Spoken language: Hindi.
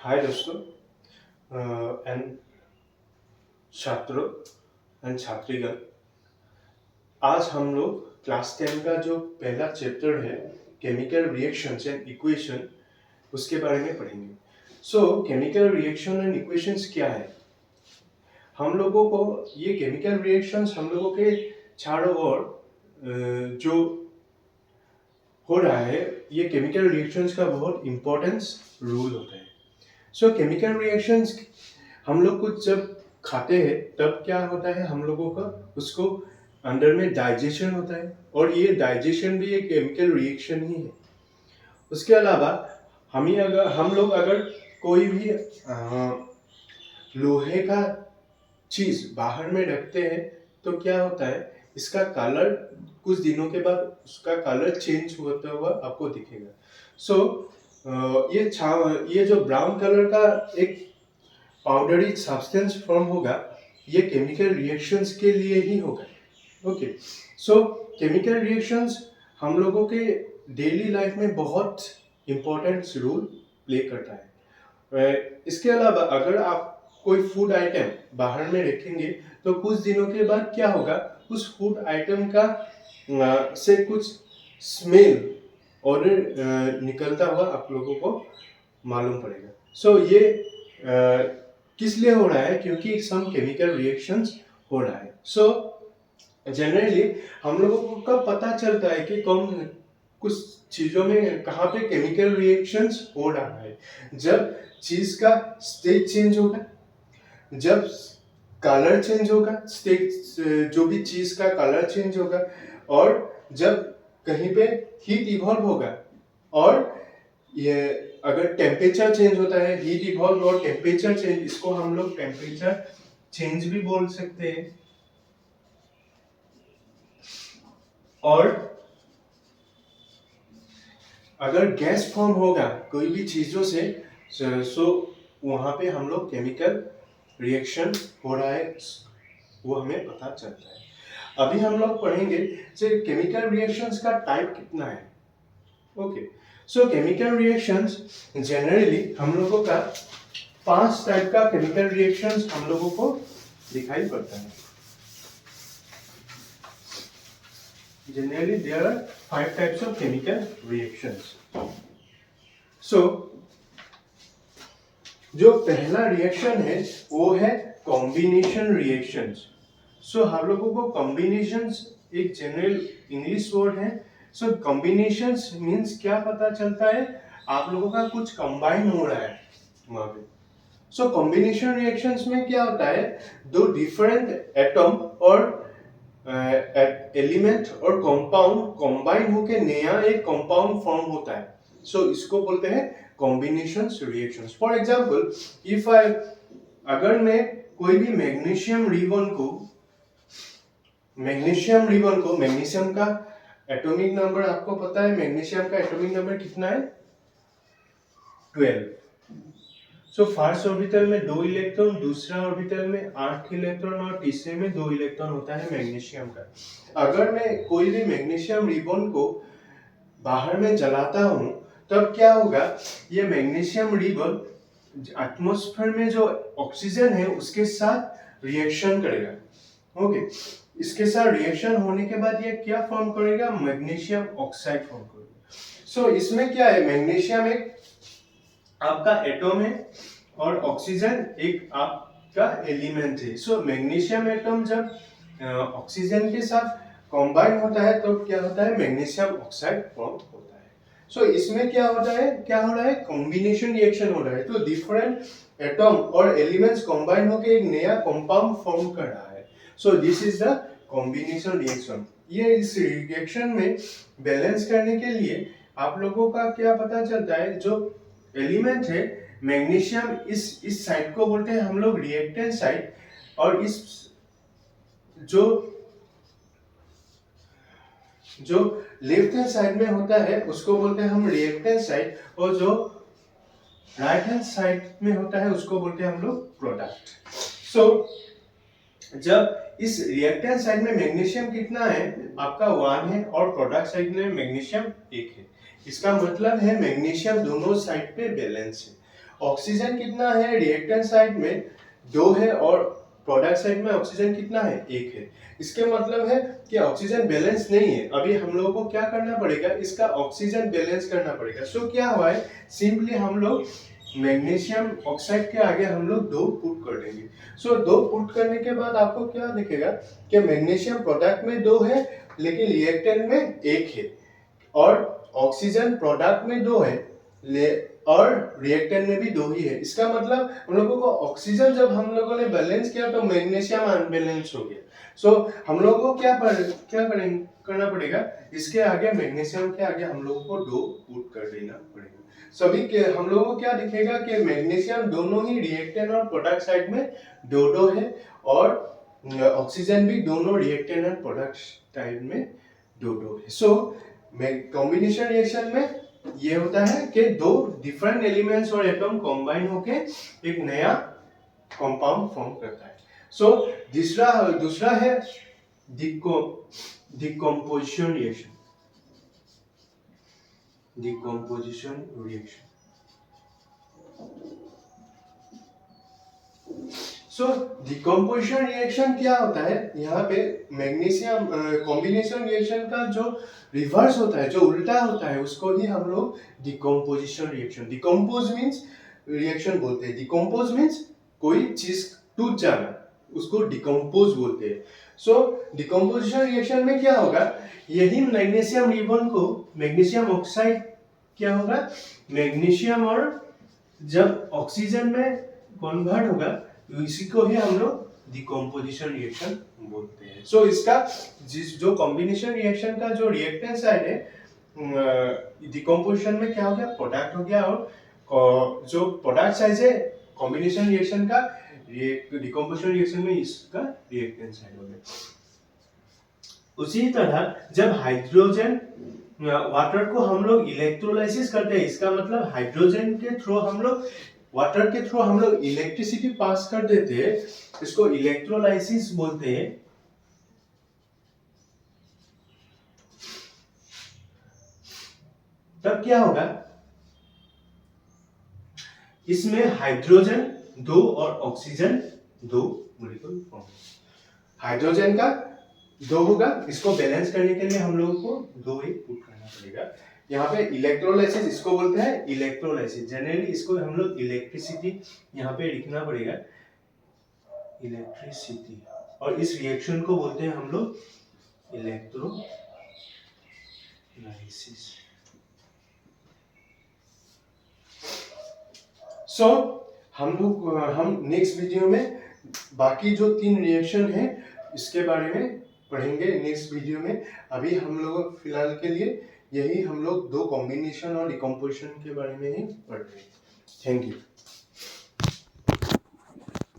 हाय दोस्तों एंड छात्रों एंड छात्रीगण। आज हम लोग क्लास 10 का जो पहला चैप्टर है केमिकल रिएक्शंस एंड इक्वेशन उसके बारे में पढ़ेंगे। केमिकल रिएक्शन एंड इक्वेशंस क्या है? हम लोगों को ये केमिकल रिएक्शंस हम लोगों के चारों ओर जो हो रहा है, ये केमिकल रिएक्शंस का बहुत इम्पोर्टेंस रोल होता है। केमिकल रिएक्शंस हम लोग कुछ जब खाते हैं तब क्या होता है, हम लोगों का उसको अंदर में डाइजेशन होता है और ये डाइजेशन भी एक केमिकल रिएक्शन ही है। उसके अलावा हम लोग अगर कोई भी लोहे का चीज बाहर में रखते हैं तो क्या होता है, इसका कलर कुछ दिनों के बाद उसका कलर चेंज होता हुआ आपको दिखेगा। ये जो ब्राउन कलर का एक पाउडरी सब्सटेंस फॉर्म होगा, ये केमिकल रिएक्शंस के लिए ही होगा। ओके, केमिकल रिएक्शंस हम लोगों के डेली लाइफ में बहुत इम्पोर्टेंट रोल प्ले करता है। इसके अलावा अगर आप कोई फूड आइटम बाहर में रखेंगे तो कुछ दिनों के बाद क्या होगा, उस फूड आइटम का से कुछ स्मेल और निकलता हुआ आप लोगों को मालूम पड़ेगा। ये किस लिए हो रहा है? क्योंकि सम केमिकल रिएक्शंस हो रहा है। जनरली हम लोगों को कब पता चलता है कि कौन कुछ चीजों में कहाँ पे केमिकल रिएक्शंस हो रहा है? जब चीज का स्टेट चेंज होगा, जब कलर चेंज होगा, स्टेट जो भी चीज का कलर चेंज होगा, और जब कहीं पे हीट इवॉल्व होगा, और ये अगर टेम्परेचर चेंज होता है, हीट इवॉल्व और टेम्परेचर चेंज, इसको हम लोग टेम्परेचर चेंज भी बोल सकते हैं। और अगर गैस फॉर्म होगा कोई भी चीजों से, वहां पे हम लोग केमिकल रिएक्शन हो रहा है वो हमें पता चलता है। अभी हम लोग पढ़ेंगे केमिकल रिएक्शंस का टाइप कितना है। ओके, केमिकल रिएक्शंस जनरली हम लोगों का 5 टाइप का केमिकल रिएक्शंस हम लोगों को दिखाई पड़ता है। Generally there are 5 types of chemical reactions. जो पहला रिएक्शन है वो है कॉम्बिनेशन रिएक्शंस। हम लोगों को कॉम्बिनेशंस एक जनरल इंग्लिश वर्ड है। कॉम्बिनेशंस मींस क्या पता चलता है, आप लोगों का कुछ कंबाइन हो रहा है वहां पे। कॉम्बिनेशन रिएक्शंस में क्या होता है, दो डिफरेंट एटम और एलिमेंट और कंपाउंड कंबाइन होकर नया एक कंपाउंड फॉर्म होता है। इसको बोलते हैं कॉम्बिनेशन रिएक्शंस। फॉर एग्जांपल, अगर मैं कोई भी मैग्नीशियम का एटॉमिक नंबर आपको पता है, मैग्नीशियम का एटॉमिक नंबर कितना है? 12। फर्स्ट ऑर्बिटल में 2 इलेक्ट्रॉन, दूसरा ऑर्बिटल में 8 इलेक्ट्रॉन और तीसरे में 2 इलेक्ट्रॉन होता है मैग्नीशियम का। अगर मैं कोई भी मैग्नीशियम रिबन को बाहर में जलाता हूं तब क्या होगा, ये मैग्नीशियम रिबन एटमॉस्फेयर में जो ऑक्सीजन है उसके साथ रिएक्शन करेगा। ओके, इसके साथ रिएक्शन होने के बाद ये क्या फॉर्म करेगा? मैग्नीशियम ऑक्साइड फॉर्म करेगा। इसमें क्या है, मैग्नीशियम एक आपका एटम है और ऑक्सीजन एक आपका एलिमेंट है। मैग्नीशियम एटम जब ऑक्सीजन के साथ कंबाइन होता है तो क्या होता है, मैग्नीशियम ऑक्साइड फॉर्म होता है। इसमें क्या हो रहा है, कॉम्बिनेशन रिएक्शन हो रहा है। तो डिफरेंट एटम और एलिमेंट्स कंबाइन होकर एक नया कंपाउंड फॉर्म कर रहा है। This is the combination reaction. ये इस रिएक्शन में बैलेंस करने के लिए आप लोगों का क्या पता चलता है, जो एलिमेंट है मैग्नीशियम, इस साइड को बोलते हैं हम लोग रिएक्टेंट साइड, और इस जो लेफ्ट हैंड साइड में होता है उसको बोलते हैं हम रिएक्टेंट साइड, और जो राइट हैंड साइड में होता है उसको बोलते हैं हम लोग प्रोडक्ट। जब इस रिएक्टेंट साइड में मैग्नीशियम कितना है, आपका 1 है, और प्रोडक्ट साइड में मैग्नीशियम 1 है। इसका मतलब है मैग्नीशियम दोनों साइड पे बैलेंस है। ऑक्सीजन कितना है रिएक्टेंट साइड में 2 है और प्रोडक्ट साइड में ऑक्सीजन कितना है 1 है। इसके मतलब है कि ऑक्सीजन बैलेंस नहीं है। अभी हम लोगों को क्या करना पड़ेगा, इसका ऑक्सीजन बैलेंस करना पड़ेगा। सो क्या हुआ है, सिंपली हम लोग मैग्नीशियम ऑक्साइड के आगे हम लोग 2 पुट कर देंगे। सो 2 पुट करने के बाद आपको क्या दिखेगा कि मैग्नीशियम प्रोडक्ट में 2 है लेकिन रिएक्टेंट में 1 है, और ऑक्सीजन प्रोडक्ट में 2 है और रिएक्टेंट में भी 2 ही है। इसका मतलब हम लोगों को ऑक्सीजन जब हम लोगों ने बैलेंस किया तो मैग्नीशियम अनबैलेंस हो गया। सो हम लोगों को क्या करना पड़ेगा, इसके आगे मैग्नीशियम के आगे हम लोगों को 2 पुट कर देना पड़ेगा। सभी के हम लोगों को क्या दिखेगा कि मैग्नीशियम दोनों ही रिएक्टेंट और प्रोडक्ट साइड में 2 है, और ऑक्सीजन भी दोनों रिएक्टेंट और प्रोडक्ट साइड में 2 है। सो कॉम्बिनेशन रिएक्शन में ये होता है कि 2 डिफरेंट एलिमेंट्स और एटम कंबाइन होके एक नया कंपाउंड फॉर्म करता है। सो दूसरा है डिकम्पोजिशन रिएक्शन। सो डिकम्पोजिशन रिएक्शन क्या होता है, यहाँ पे मैग्नीशियम कॉम्बिनेशन रिएक्शन का जो रिवर्स होता है, जो उल्टा होता है, उसको ही हम लोग decomposition reaction, decompose means reaction बोलते हैं। डिकम्पोज मीन्स कोई चीज टूट जाना, उसको डिकम्पोज बोलते हैं। सो डिकम्पोजिशन रिएक्शन में क्या होगा, यही मैग्नीशियम रिबन को मैग्नीशियम ऑक्साइड क्या होगा, मैग्नीशियम और जब ऑक्सीजन में कन्वर्ट होगा इसी को ही हम लोग डिकम्पोजिशन रिएक्शन बोलते हैं। सो इसका जो कॉम्बिनेशन रिएक्शन का जो रिएक्टेंट साइड है डिकम्पोजिशन में क्या हो गया, प्रोडक्ट हो गया, और जो प्रोडक्ट साइड है कॉम्बिनेशन रिएक्शन का डिकम्पोजिशन रिएक्शन में इसका रिएक्टेंट साइड हो गया। उसी तरह जब हाइड्रोजन वाटर को हम लोग इलेक्ट्रोलाइसिस करते हैं, इसका मतलब हाइड्रोजन के थ्रू हम लोग वाटर के थ्रू हम लोग इलेक्ट्रिसिटी पास कर देते हैं, इसको इलेक्ट्रोलाइसिस बोलते हैं। तब क्या होगा, इसमें हाइड्रोजन 2 और ऑक्सीजन 2 मॉलिक्यूल फॉर्म। हाइड्रोजन का 2 होगा, इसको बैलेंस करने के लिए हम लोगों को 2 ही पुट करना पड़ेगा। यहाँ पे इलेक्ट्रोलाइसिस इसको बोलते हैं, इलेक्ट्रोलाइसिस जनरली इसको हम लोग इलेक्ट्रिसिटी यहाँ पे लिखना पड़ेगा, इलेक्ट्रिसिटी, और इस रिएक्शन को बोलते हैं हम लोग इलेक्ट्रोलाइसिस। सो हम नेक्स्ट वीडियो में बाकी जो 3 रिएक्शन है इसके बारे में पढ़ेंगे नेक्स्ट वीडियो में। अभी हम लोग फिलहाल के लिए यही हम लोग 2 कॉम्बिनेशन और डिकम्पोजिशन के बारे में ही पढ़ रहे हैं। Thank you.